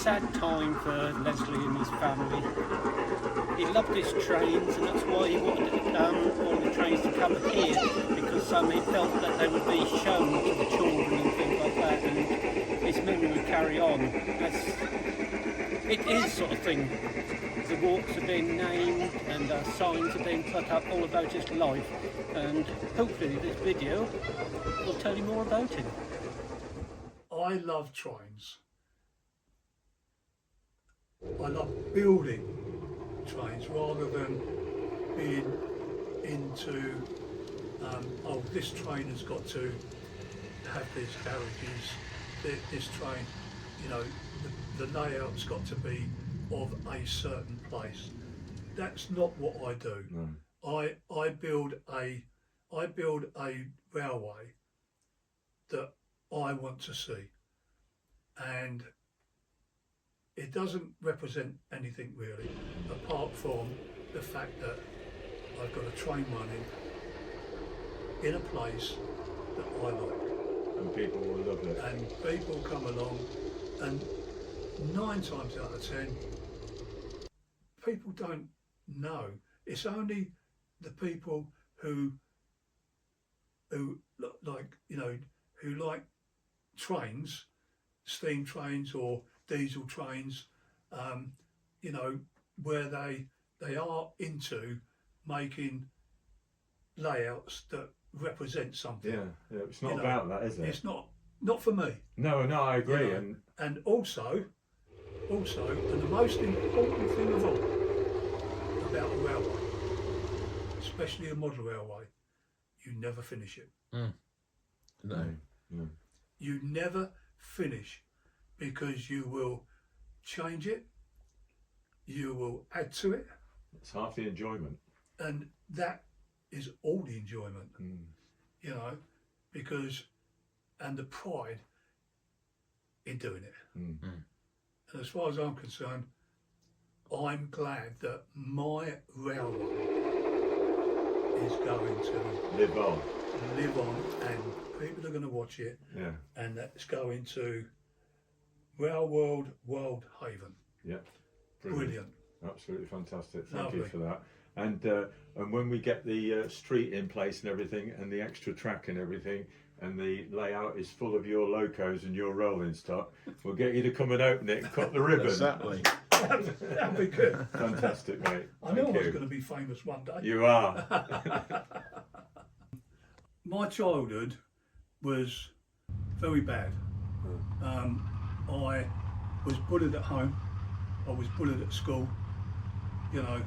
sad time for Leslie and his family. He loved his trains, and that's why he wanted all the trains to come here, because he felt that they would be shown to the children and things like that, and his memory would carry on. It is sort of thing. The walks are being named and signs are being put up all about his life, and hopefully this video will tell you more about him. I love trains. I love building trains rather than being into oh, this train has got to have these carriages, this train, you know, the layout's got to be of a certain place. That's not what I do. No. I build a railway that I want to see, and it doesn't represent anything really, apart from the fact that I've got a train running in a place that I like. And people will love it. And people come along, and 9 times out of 10, people don't know. It's only the people who like, you know, who like trains, steam trains or diesel trains, you know, where they are into making layouts that represent something. Yeah, it's not about that, is it? It's not for me. No, I agree. You know, and also, and the most important thing of all about a railway, especially a model railway, you never finish it. No. You never finish, because you will change it, you will add to it. It's half the enjoyment. And that is all the enjoyment, you know, because, and the pride in doing it. And as far as I'm concerned, I'm glad that my railway is going to Live on. And people are going to watch it. Yeah. And that's going to Railworld World Haven. Yeah. Brilliant. Absolutely fantastic. Thank Lovely. you for that. And when we get the street in place and everything, and the extra track and everything, and the layout is full of your locos and your rolling stock, we'll get you to come and open it and cut the ribbon. Exactly. That'd be good. Fantastic, mate. I knew I Thank was you. going to be famous one day. You are. My childhood was very bad. I was bullied at home. I was bullied at school. You know,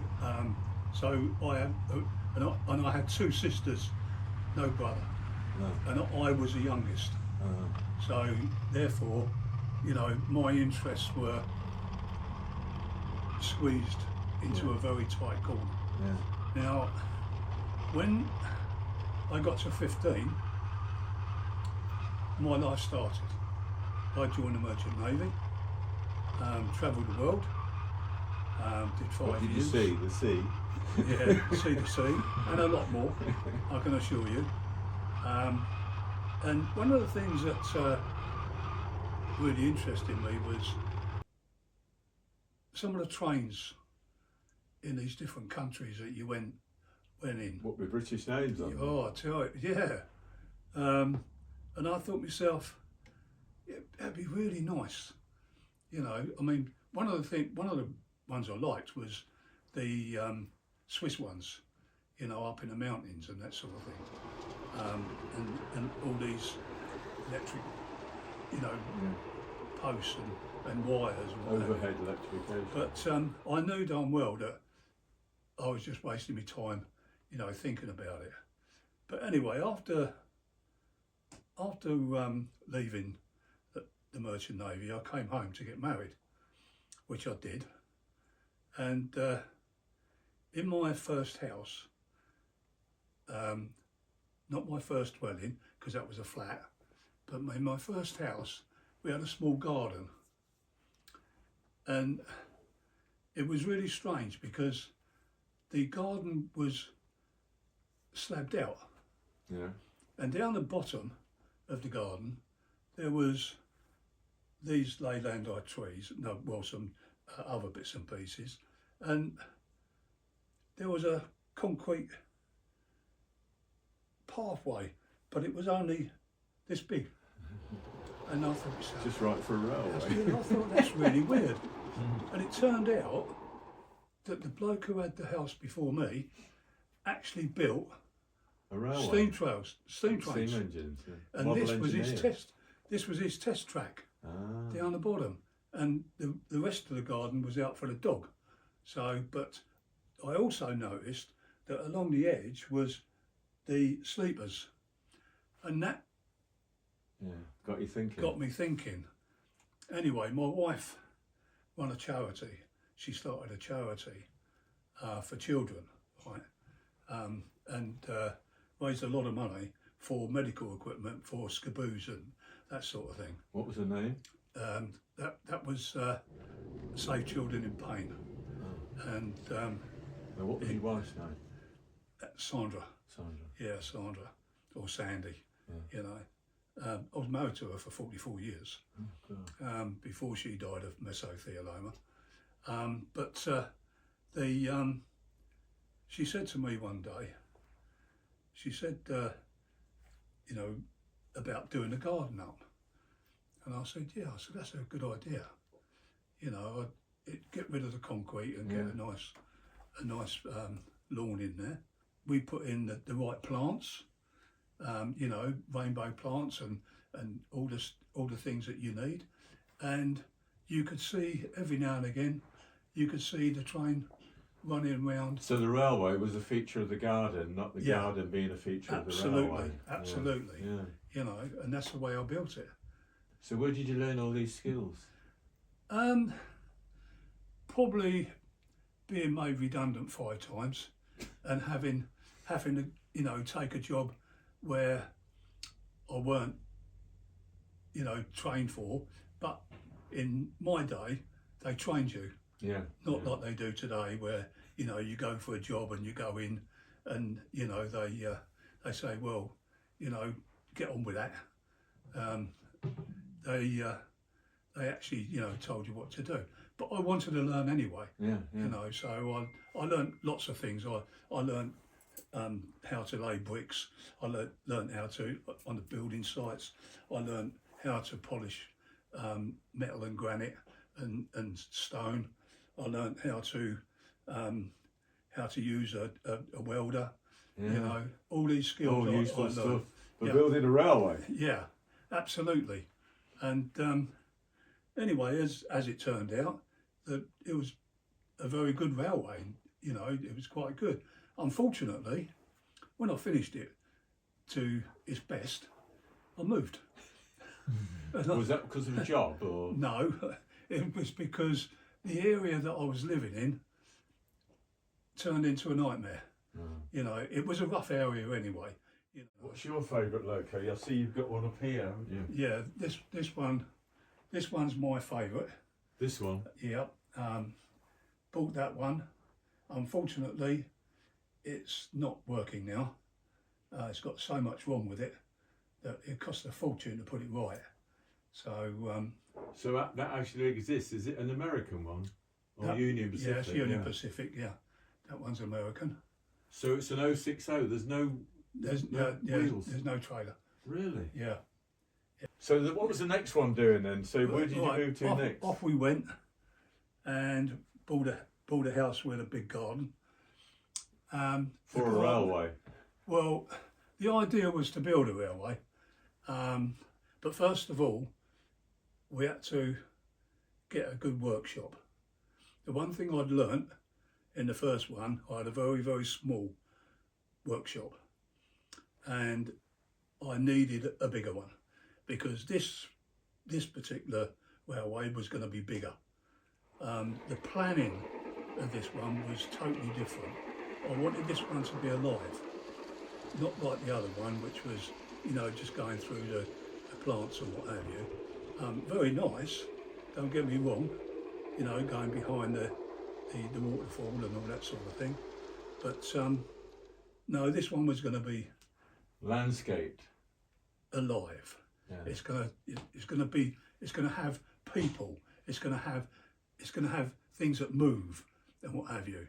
so I had 2 sisters, no brother, and I was the youngest. So therefore, you know, my interests were squeezed into a very tight corner. Now, when I got to 15, my life started. I joined the Merchant Navy, travelled the world, did 5 What did you years. see? The sea? Yeah, sea to sea, and a lot more, I can assure you. And one of the things that really interested me was some of the trains in these different countries that you went in. What, with British names on them? Oh, I tell you, yeah. And I thought myself, yeah, that'd be really nice. You know, I mean, one of the ones I liked was the Swiss ones, you know, up in the mountains and that sort of thing. And all these electric, you know, posts and wires and whatever. Overhead electrification. But I knew darn well that I was just wasting my time, you know, thinking about it. But anyway, after leaving the Merchant Navy, I came home to get married, which I did. And in my first house, not my first dwelling, because that was a flat, but in my first house, we had a small garden. And it was really strange because the garden was slabbed out. And down the bottom of the garden, there was these leylandite trees, no, well, some other bits and pieces, and there was a concrete pathway, but it was only this big. And I thought, Just right for a railway. I thought that's really weird. And it turned out that the bloke who had the house before me actually built A railway. steam trains. Steam engines. Yeah. And Model this was his engineer. test. This was his test track Ah. down the bottom, and the rest of the garden was out for the dog. So, but I also noticed that along the edge was the sleepers, and that Yeah. Got you thinking. got me thinking. Anyway, my wife run a charity. She started a charity for children, right, and raised a lot of money for medical equipment for scaboos and that sort of thing. What was the name? That was Save Children in Pain, and Now, what was your wife's name? Sandra, Sandra. yeah, Sandra, or Sandy, Yeah. you know. I was married to her for 44 years Oh, God. before she died of mesothelioma. But she said to me one day, she said, you know, about doing the garden up. And I said, yeah, I said, that's a good idea. You know, get rid of the concrete and get a nice lawn in there. We put in the right plants, you know, rainbow plants and all the things that you need. And you could see every now and again, you could see the train running around. So the railway was a feature of the garden, not the garden being a feature of the railway. Absolutely. Yeah. You know, and that's the way I built it. So where did you learn all these skills? Probably being made redundant 5 times and having to, you know, take a job where I weren't, you know, trained for. But in my day, they trained you. Yeah. Not like they do today, where, you know, you go for a job and you go in and, you know, they say, well, you know, get on with that. They actually, you know, told you what to do. But I wanted to learn anyway. Yeah. You know, so I learned lots of things. I learned how to lay bricks. I learned how to, on the building sites, I learned how to polish metal and granite and stone. I learned how to use a welder. Yeah. You know, all these skills. All I useful learned. stuff for Yeah. building a railway. Yeah, absolutely. And anyway, as it turned out, that it was a very good railway. You know, it was quite good. Unfortunately, when I finished it to its best, I moved. Was that because of a job or? No, it was because the area that I was living in turned into a nightmare. You know, it was a rough area anyway. You know. What's your favourite loco? I see you've got one up here, haven't you? Yeah, this one's my favourite. This one? Yeah, bought that one. Unfortunately, it's not working now. It's got so much wrong with it that it cost a fortune to put it right. So So that actually exists. Is it an American one? Or Union Pacific? Yeah, it's Union Pacific, yeah. That one's American. So it's an 060, there's no wheels? There's no trailer. Really? Yeah. So what was the next one doing then? So where did you move to next? Off we went and bought a house with a big garden. For a railway? Well, the idea was to build a railway. But first of all, we had to get a good workshop. The one thing I'd learnt in the first one, I had a very, very small workshop, and I needed a bigger one because this particular railway was going to be bigger. The planning of this one was totally different. I wanted this one to be alive, not like the other one, which was, you know, just going through the plants and what have you. Very nice, don't get me wrong, you know, going behind the waterfall and all that sort of thing. But no, this one was going to be landscaped, alive. Yeah. It's going to have people. It's going to have things that move and what have you.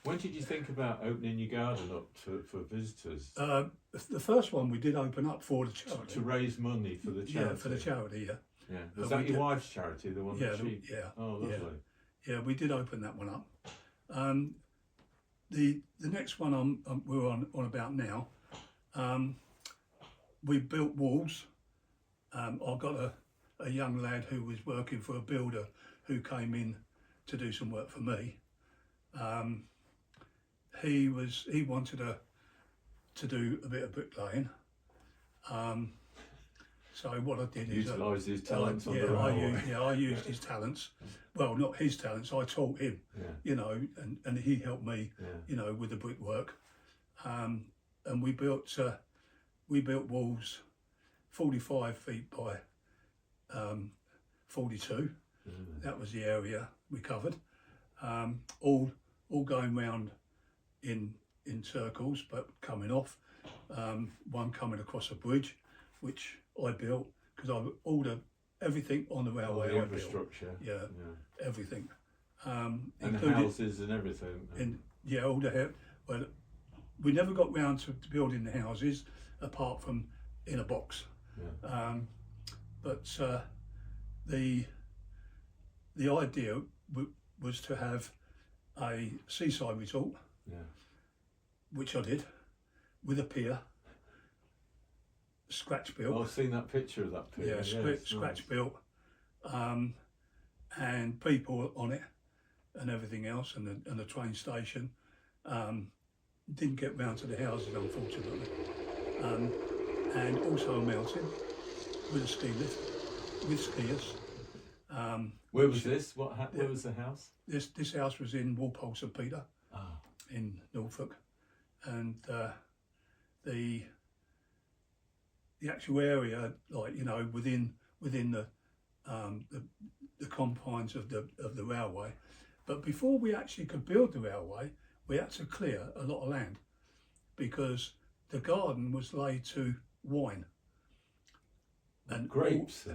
When did you think about opening your garden up for visitors? The first one we did open up for the charity. To raise money for the charity? Yeah, for the charity, yeah. Yeah. Was that your wife's charity, the one that she... Yeah. Oh, lovely. Yeah, we did open that one up. The next one we're on about now, we built walls. I got a young lad who was working for a builder who came in to do some work for me. He wanted to do a bit of bricklaying. So what I did is utilised his talents on the railway. I used his talents. Well, not his talents. I taught him. Yeah. You know, and he helped me. Yeah. You know, with the brickwork. And we built walls 45 feet by 42. That was the area we covered. All going round in circles, but coming off. One coming across a bridge, which I built because I ordered everything on the railway. All the infrastructure. Yeah, everything. And houses and everything. All the well, we never got round to building the houses apart from in a box. Yeah. But the idea was to have a seaside resort, which I did, with a pier, scratch built. I've seen that picture of that pier. Yeah, scratch built, and people on it, and everything else, and the train station. Didn't get round to the houses, unfortunately. And also a mountain with a ski lift, with skiers. Where was this? Where was the house? This house was in Walpole St Peter, in Norfolk, and the actual area, like, you know, within the confines of the railway. But before we actually could build the railway, we had to clear a lot of land because the garden was laid to wine and grapes,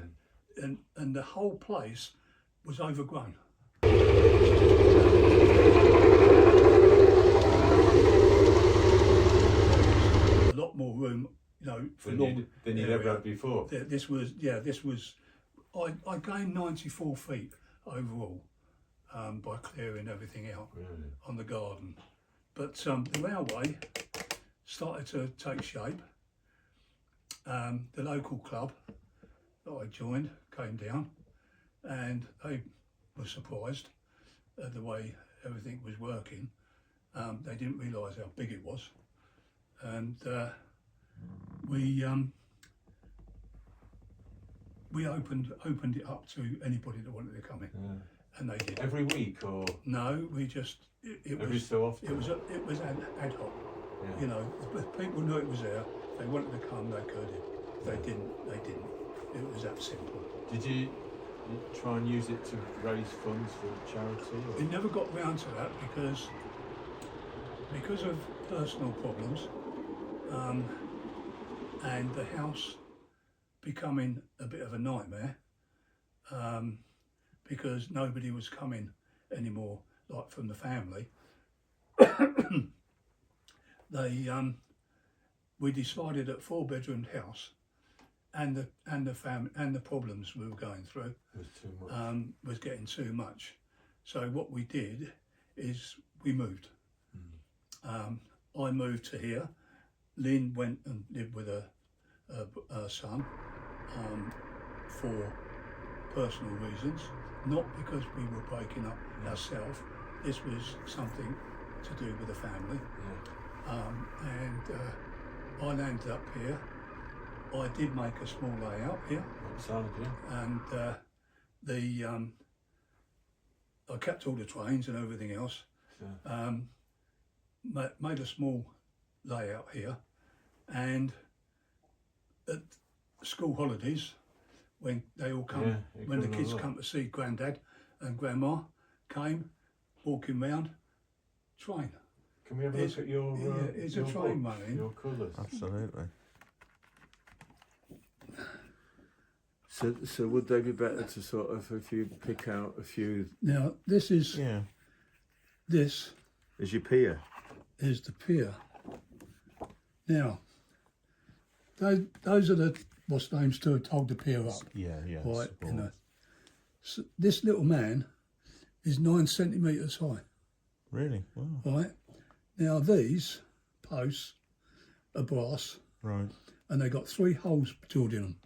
and the whole place was overgrown. A lot more room, you know, than you'd ever had before. This was I gained 94 feet overall by clearing everything out on the garden. But the railway started to take shape. The local club that I joined came down, and they were surprised at the way everything was working. They didn't realise how big it was, and we opened it up to anybody that wanted to come in, and they did. Every week, or no, we just every so often. It was ad hoc. Yeah. You know, if people knew it was there, if they wanted to come, they could. If they didn't, they didn't. It was that simple. Did you try and use it to raise funds for charity? Or? We never got round to that because of personal problems, and the house becoming a bit of a nightmare, because nobody was coming anymore, like from the family. We decided that 4-bedroom house and the problems we were going through was too much. Was getting too much. So what we did is we moved. I moved to here. Lynn went and lived with her son for personal reasons, not because we were breaking up ourselves. This was something to do with the family. And I landed up here. I did make a small layout here. Outside, yeah. And I kept all the trains and everything else. Yeah. Made a small layout here, and at school holidays, when they all come, when the kids come to see Grandad and Grandma, came walking round, train. Can we have a look at your? It's your a train running. Your colours. Absolutely. So would they be better to sort of, if you pick out a few? Now this is this Is your pier? is the pier. Now those are the what's names to hold the pier up. Yeah. Right, support. you know. So this little man is 9 centimetres high. Really? Wow. Right. Now these posts are brass, Right. and they've got 3 holes drilled in them,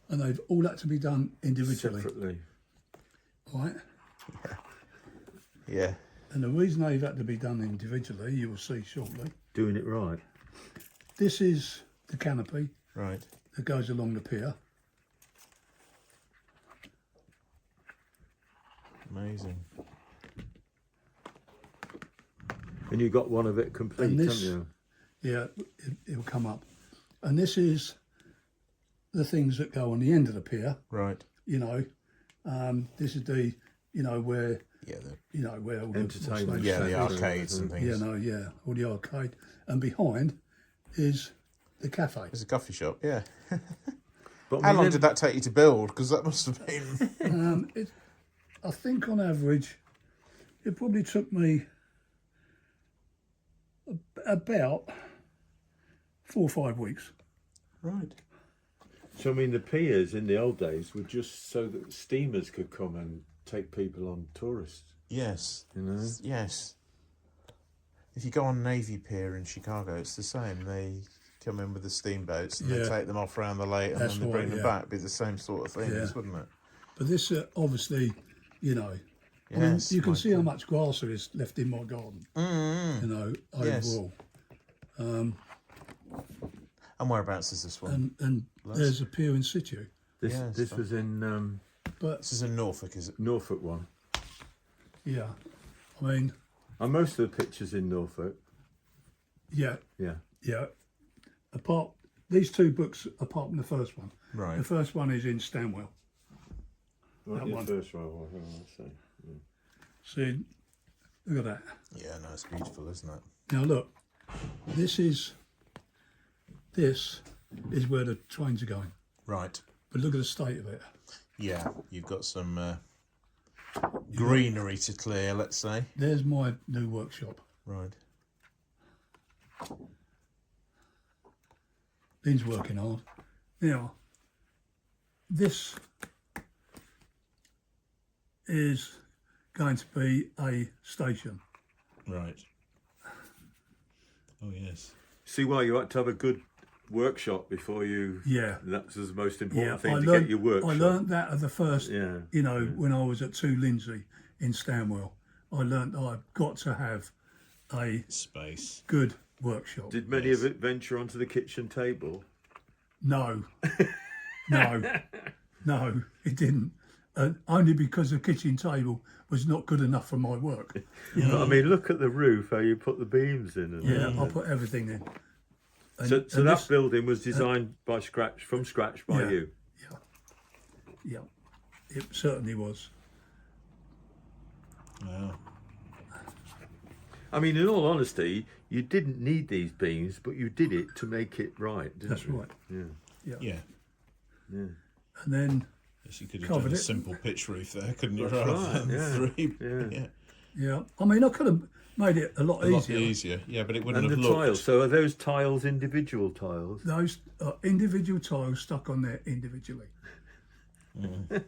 and they've all had to be done individually. Separately. Right. Yeah. And the reason they've had to be done individually, you will see shortly. Doing it right. This is the canopy Right. that goes along the pier. Amazing. And you got one of it complete, And this- haven't you? Yeah, it'll come up. And this is the things that go on the end of the pier. Right. You know, this is the, you know, where, Yeah. you know, where all the Entertainment. Yeah. The Centre, arcades and things. all the arcade. And behind is the cafe. There's a coffee shop. Yeah. But How long did that take you to build? Because that must have been. I think on average, it probably took me about 4 or 5 weeks. Right. So I mean, the piers in the old days were just so that steamers could come and take people on tourists. Yes. You know. Yes. If you go on Navy Pier in Chicago, it's the same. They come in with the steamboats and they Yeah. take them off around the lake and That's then they right, bring them yeah. back. It'd be the same sort of thing, Yeah. wouldn't it? But this, obviously, you know, I mean, Yes. you can see how much grass there is left in my garden, Mm-hmm. you know, Yes. overall. And whereabouts is this one? And there's a pier in situ. This Yes, this was in But, This is in Norfolk, is it? Norfolk one. yeah, I mean, And most of the pictures in Norfolk. yeah, Yeah. these 2 books, apart from the first one. Right. The first one is in Stanwell. What That your one. first row? Let's see. See, look at that. Yeah, no, it's beautiful, isn't it? Now look, this is where the trains are going. Right. But look at the state of it. Yeah, you've got some greenery to clear, let's say. There's my new workshop. Right. Dean's working hard. Now, this is going to be a station. Right. Oh, yes. See why you had to have a good workshop before you. Yeah. That's the most Yeah, important thing I to learned, get your workshop. I learned that at the first, Yeah. you know, when I was at 2 Lindsay in Stanwell. I learned that I've got to have a Space. good workshop. Did many of it venture onto the kitchen table? No, no, it didn't. Only because the kitchen table was not good enough for my work. But, I mean, look at the roof, how you put the beams in. And Yeah, everything. I put everything in. And, So and that this- building was designed from scratch by Yeah. you. yeah, it certainly was. Wow. I mean, in all honesty, you didn't need these beams, but you did it to make it right, didn't That's you? right. Yeah. Yeah. And then, Yes, you could have Covered done a it. simple pitch roof there, couldn't you? That's Rather right, than yeah. 3. Yeah. yeah, I mean, I could have made it a lot A lot easier. easier. Yeah, but it wouldn't And the have looked. tiles. So are those tiles individual tiles? Those individual tiles stuck on there individually. And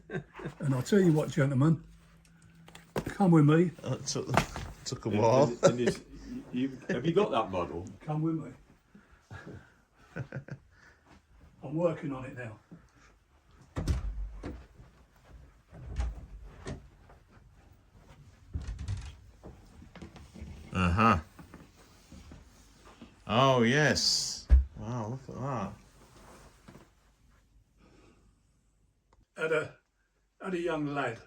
I'll tell you what, gentlemen, come with me. It took a while. And have you got that model? Come with me. I'm working on it now. Uh-huh. Oh, yes. Wow, look at that. Had a young lad.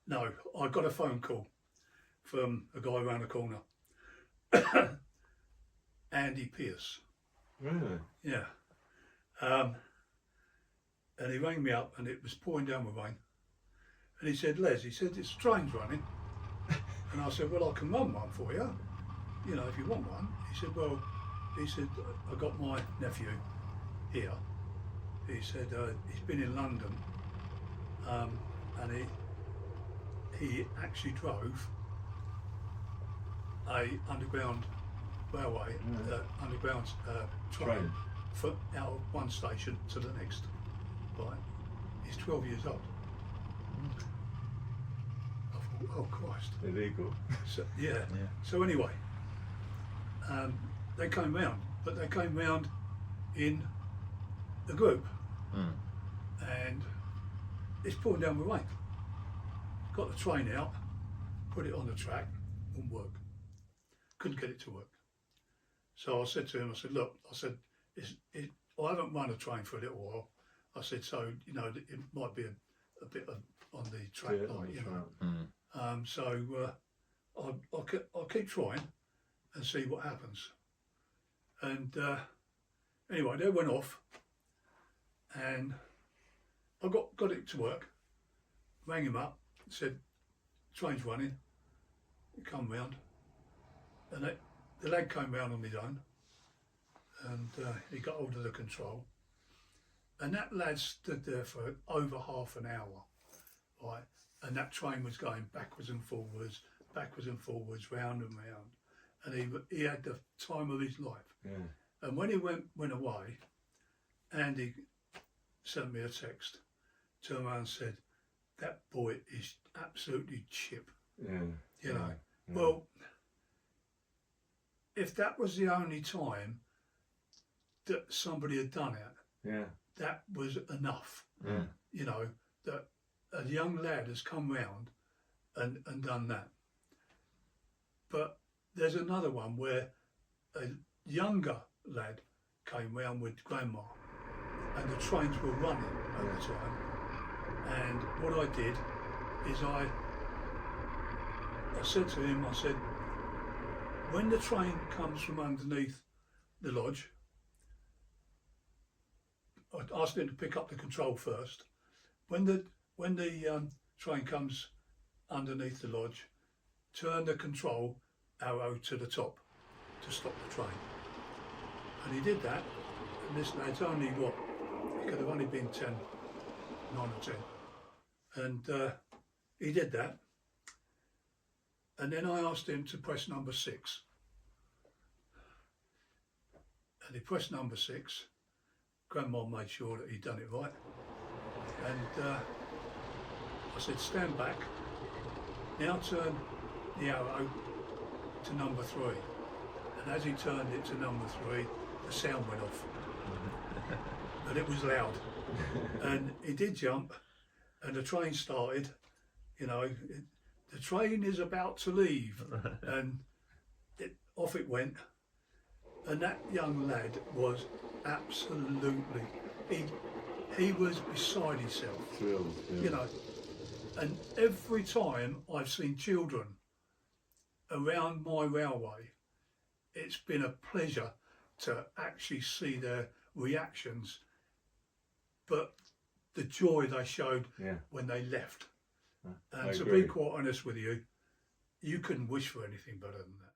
No, I got a phone call from a guy around the corner. Andy Pierce. Really? Yeah. And he rang me up and it was pouring down with rain. And he said, Les, he said, this train's running. And I said, well, I can run one for you, you know, if you want one. He said, well, he said, I got my nephew here. he said he's been in London, and he actually drove a underground railway, underground train out of one station to the next. Right, he's 12 years old. I thought, oh Christ, Illegal. so, yeah. So anyway, they came round, but they came round in a group, and it's pouring down with rain. Got the train out, put it on the track, wouldn't work. Couldn't get it to work. So I said to him, I said, look, I said, I haven't run a train for a little while. I said, so, you know, it might be a bit on the track, like, you know. So I'll keep trying and see what happens. And anyway, they went off, and I got it to work. Rang him up, said, train's running. He come round, and the lad came round on his own, and he got hold of the control. And that lad stood there for over half an hour, right? And that train was going backwards and forwards, round and round. And he had the time of his life. Yeah. And when he went away, Andy sent me a text, turned around and said, that boy is absolutely chip. Yeah. You know, well, if that was the only time that somebody had done it, that was enough. You know, that a young lad has come round and done that. But there's another one where a younger lad came round with grandma, and the trains were running at the time. And what I did is I said to him, I said, when the train comes from underneath the lodge, I asked him to pick up the control first. When the train comes underneath the lodge, turn the control arrow to the top to stop the train. And he did that, and this lad's only what, he could have only been 10, 9 or 10. And he did that. And then I asked him to press number 6. And he pressed number 6. Grandma made sure that he'd done it right. And I said, stand back. Now turn the arrow to number 3. And as he turned it to number 3, the sound went off. And it was loud. And he did jump, and the train started. You know, the train is about to leave. And off it went. And that young lad was absolutely, he was beside himself. Thrilled, you know. And every time I've seen children around my railway, it's been a pleasure to actually see their reactions, but the joy they showed when they left. And to be quite honest with you, you couldn't wish for anything better than that.